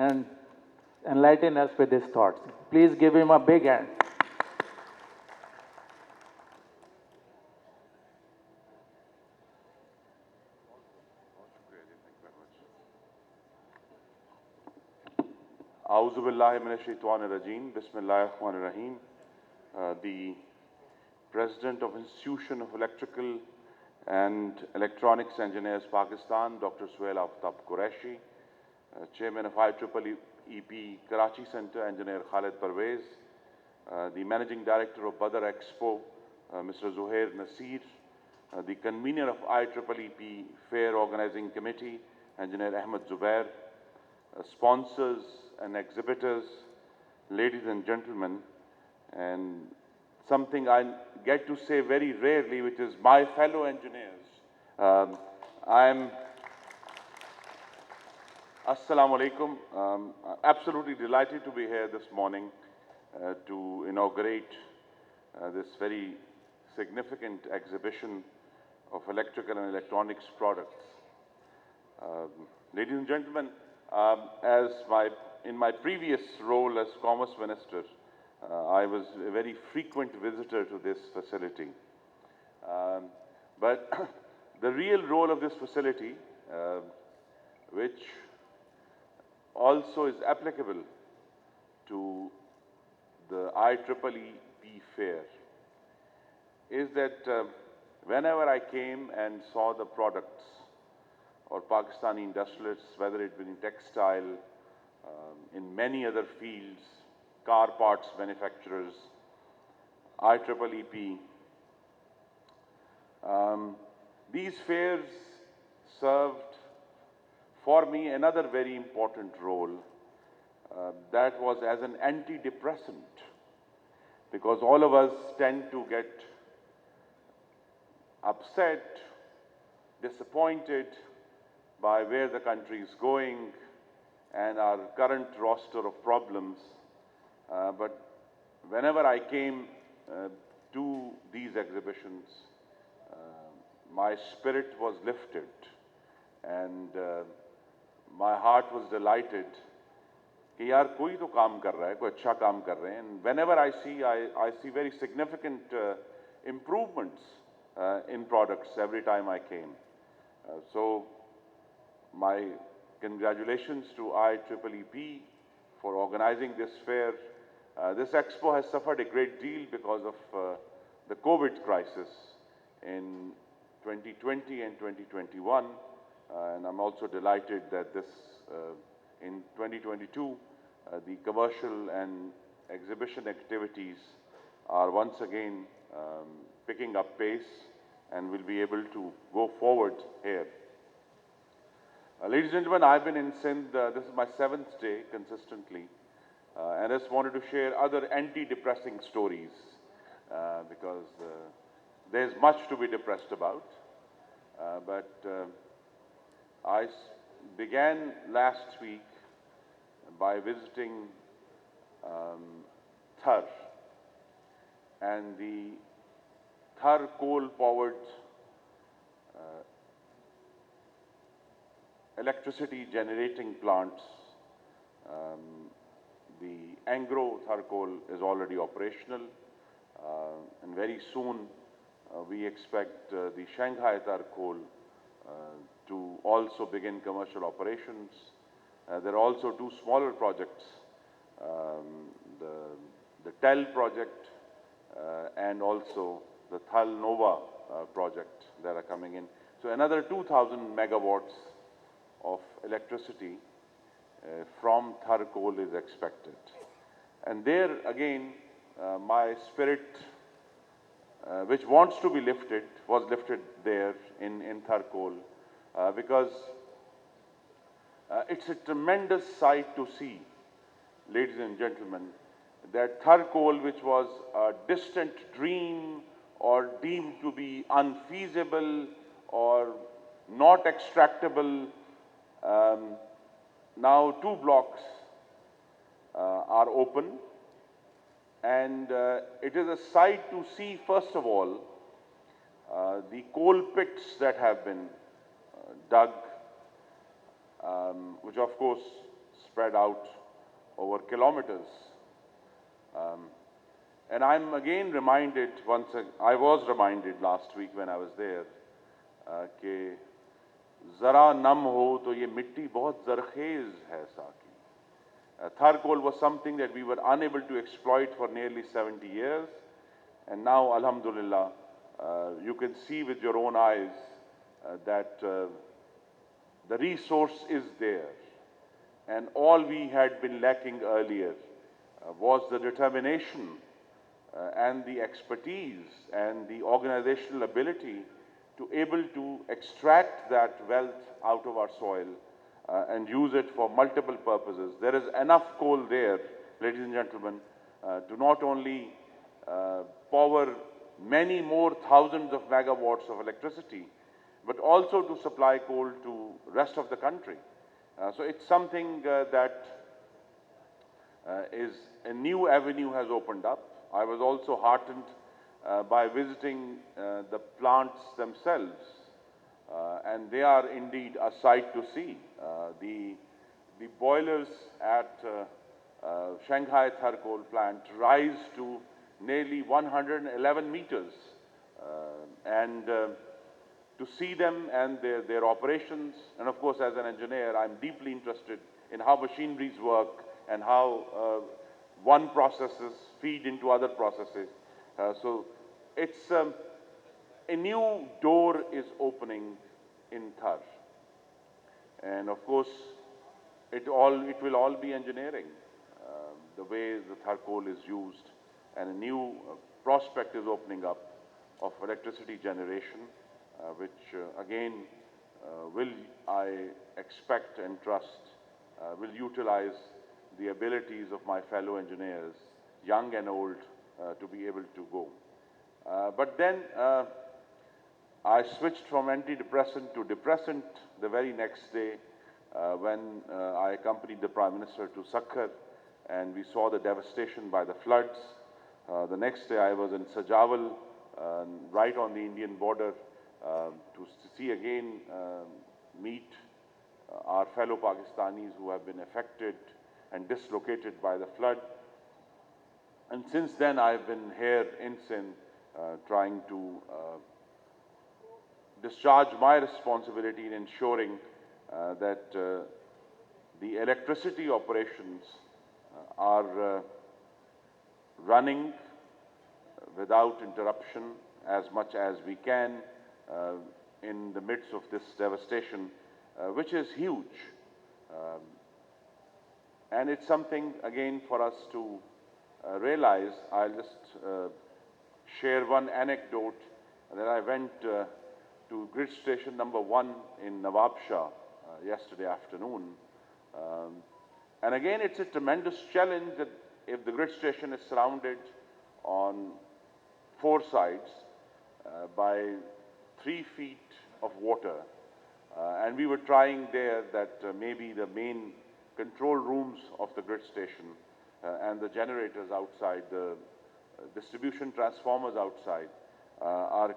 and enlighten us with his thoughts. Please give him a big hand. A'udhu billahi minash shaitanir rajeem. Bismillahir Rahmanir Rahim. The President of Institution of Electrical and Electronics Engineers Pakistan, Dr. Suhail Aftab Qureshi, Chairman of IEEEP Karachi Center, Engineer Khalid Parvez, the Managing Director of Badr Expo, Mr. Zuhair Nasir, the Convener of IEEEP Fair Organizing Committee, Engineer Ahmed Zubair, sponsors and exhibitors, ladies and gentlemen, and something I get to say very rarely, which is my fellow engineers. I'm Assalamu alaikum. Absolutely delighted to be here this morning to inaugurate this very significant exhibition of electrical and electronics products. Ladies and gentlemen, in my previous role as Commerce Minister, I was a very frequent visitor to this facility. But the real role of this facility, which also is applicable to the IEEEP fair, is that whenever I came and saw the products or Pakistani industrialists, whether it be in textile, in many other fields, car parts manufacturers, IEEEP, these fairs served for me another very important role, that was as an antidepressant, because all of us tend to get upset, disappointed by where the country is going and our current roster of problems. But whenever I came to these exhibitions, my spirit was lifted and my heart was delighted कि यार कोई तो काम कर रहा है, कोई अच्छा काम कर रहे हैं. And whenever I see very significant improvements in products every time I came. So my congratulations to IEEEP for organizing this fair. This expo has suffered a great deal because of the COVID crisis in 2020 and 2021. And I'm also delighted that in 2022, the commercial and exhibition activities are once again picking up pace and will be able to go forward here. Ladies and gentlemen, I've been in Sindh, this is my 7th day consistently, and I just wanted to share other anti-depressing stories because there's much to be depressed about. But I began last week by visiting Thar, and the Thar coal-powered electricity generating plants. The Angro Thar coal is already operational, and very soon we expect the Shanghai Thar coal to also begin commercial operations. There are also two smaller projects, the TEL project and also the Thal Nova project that are coming in. So another 2,000 megawatts of electricity from Thar coal is expected. And there again, my spirit, which wants to be lifted, was lifted there in Thar coal because it's a tremendous sight to see, ladies and gentlemen, that Thar coal, which was a distant dream or deemed to be unfeasible or not extractable, now 2 blocks are open, and it is a sight to see, first of all, the coal pits that have been dug, which of course spread out over kilometers. And I'm again reminded, I was reminded last week when I was there, कि ज़रा नम हो तो ये मिट्टी बहुत ज़रख़ेज़ है साकी. Thar coal was something that we were unable to exploit for nearly 70 years. And now, alhamdulillah, you can see with your own eyes that the resource is there. And all we had been lacking earlier was the determination and the expertise and the organizational ability to able to extract that wealth out of our soil and use it for multiple purposes. There is enough coal there, ladies and gentlemen, to not only power many more thousands of megawatts of electricity, but also to supply coal to rest of the country. So it's something that is a new avenue has opened up. I was also heartened by visiting the plants themselves, and they are indeed a sight to see. The boilers at Shanghai Thar Coal Plant rise to nearly 111 meters, and to see them and their operations, and of course as an engineer I'm deeply interested in how machineries work and how one processes feed into other processes. So it's a new door is opening in Thar, and of course it will all be engineering, the way the Thar coal is used, and a new prospect is opening up of electricity generation, which again will, I expect and trust, will utilize the abilities of my fellow engineers, young and old, to be able to go. But then I switched from antidepressant to depressant the very next day when I accompanied the Prime Minister to Sakhar and we saw the devastation by the floods. The next day I was in Sajawal, right on the Indian border, to see again, meet our fellow Pakistanis who have been affected and dislocated by the flood. And since then I've been here in Sindh trying to discharge my responsibility in ensuring that the electricity operations are running without interruption as much as we can in the midst of this devastation, which is huge. And it's something, again, for us to realize. I'll just share one anecdote that I went to grid station number 1 in Nawab Shah yesterday afternoon. And again, it's a tremendous challenge that if the grid station is surrounded on 4 sides by 3 feet of water, and we were trying there that maybe the main control rooms of the grid station and the generators outside, the distribution transformers outside are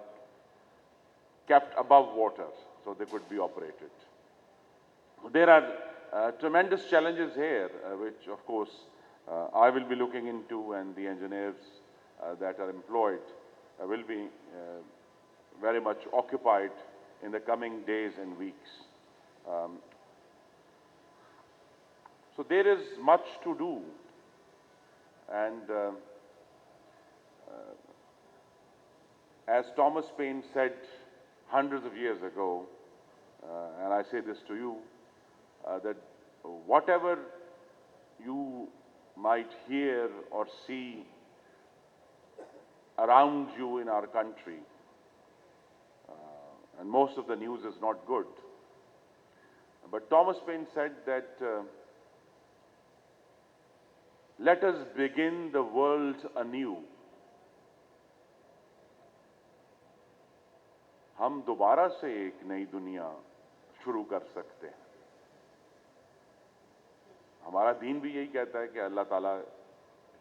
kept above water so they could be operated. There are tremendous challenges here, which of course I will be looking into, and the engineers that are employed will be very much occupied in the coming days and weeks. So there is much to do, and as Thomas Paine said hundreds of years ago, and I say this to you, that whatever you might hear or see around you in our country, and most of the news is not good, but Thomas Paine said that let us begin the world anew. हम दोबारा से एक नई दुनिया शुरू कर सकते हैं. हमारा दीन भी यही कहता है कि अल्लाह ताला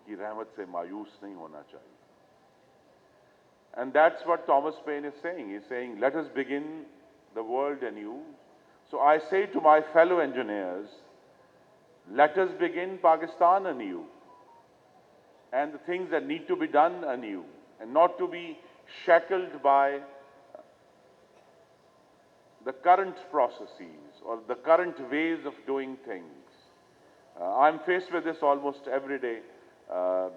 की रहमत से मायूस नहीं होना चाहिए. And that's what Thomas Paine is saying. He's saying, let us begin the world anew. So I say to my fellow engineers, let us begin Pakistan anew, and the things that need to be done anew, and not to be shackled by the current processes or the current ways of doing things. I'm faced with this almost every day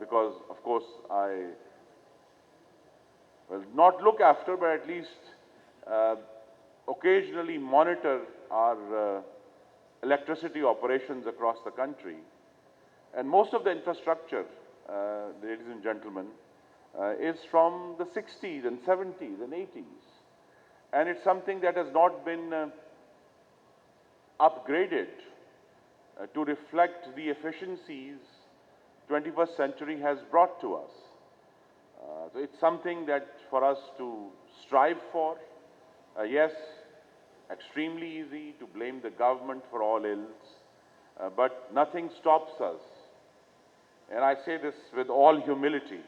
because, of course, I will not look after, but at least occasionally monitor our electricity operations across the country. And most of the infrastructure, ladies and gentlemen, is from the 60s and 70s and 80s. And it's something that has not been upgraded to reflect the efficiencies 21st century has brought to us. So it's something that for us to strive for. Yes, extremely easy to blame the government for all ills, but nothing stops us. And I say this with all humility,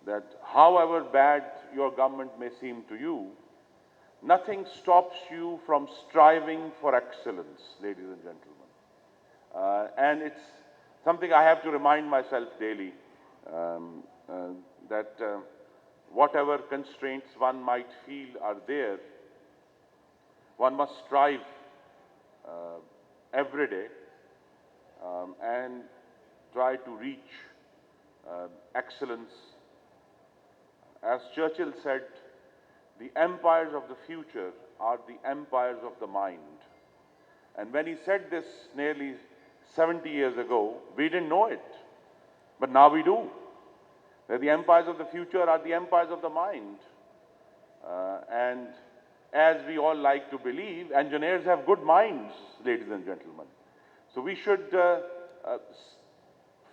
that however bad your government may seem to you, nothing stops you from striving for excellence, ladies and gentlemen. And it's something I have to remind myself daily, that whatever constraints one might feel are there, one must strive every day and try to reach excellence. As Churchill said, the empires of the future are the empires of the mind. And when he said this nearly 70 years ago, we didn't know it, but now we do. That the empires of the future are the empires of the mind. And as we all like to believe, engineers have good minds, ladies and gentlemen. So we should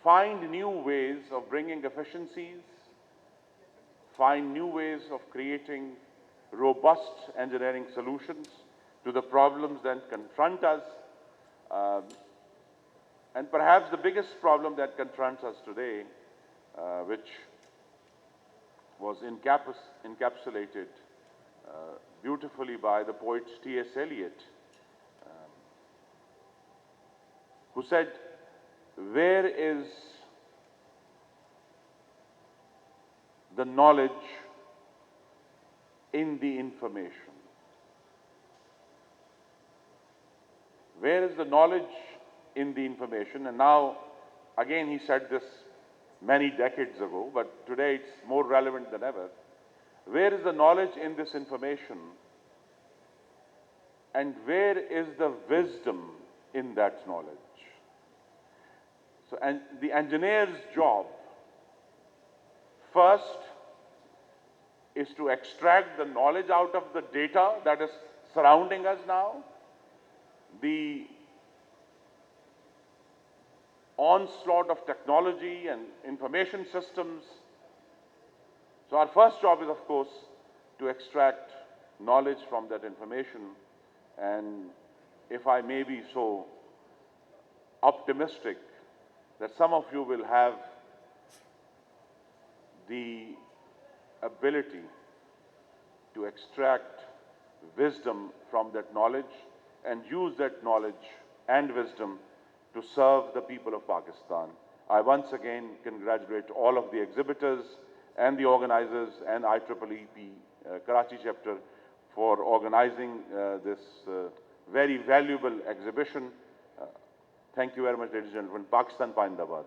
find new ways of bringing efficiencies, find new ways of creating robust engineering solutions to the problems that confront us. And perhaps the biggest problem that confronts us today, which was encapsulated beautifully by the poet T.S. Eliot, who said, "Where is the knowledge in the information?" Where is the knowledge in the information? And now, again, he said this many decades ago, but today it's more relevant than ever. Where is the knowledge in this information? And where is the wisdom in that knowledge? So, and the engineer's job first is to extract the knowledge out of the data that is surrounding us now, the onslaught of technology and information systems. So our first job is, of course, to extract knowledge from that information. And if I may be so optimistic, that some of you will have the ability to extract wisdom from that knowledge and use that knowledge and wisdom to serve the people of Pakistan. I once again congratulate all of the exhibitors and the organizers and IEEEP Karachi chapter for organizing this very valuable exhibition. Thank you very much, ladies and gentlemen. Pakistan Pindabad.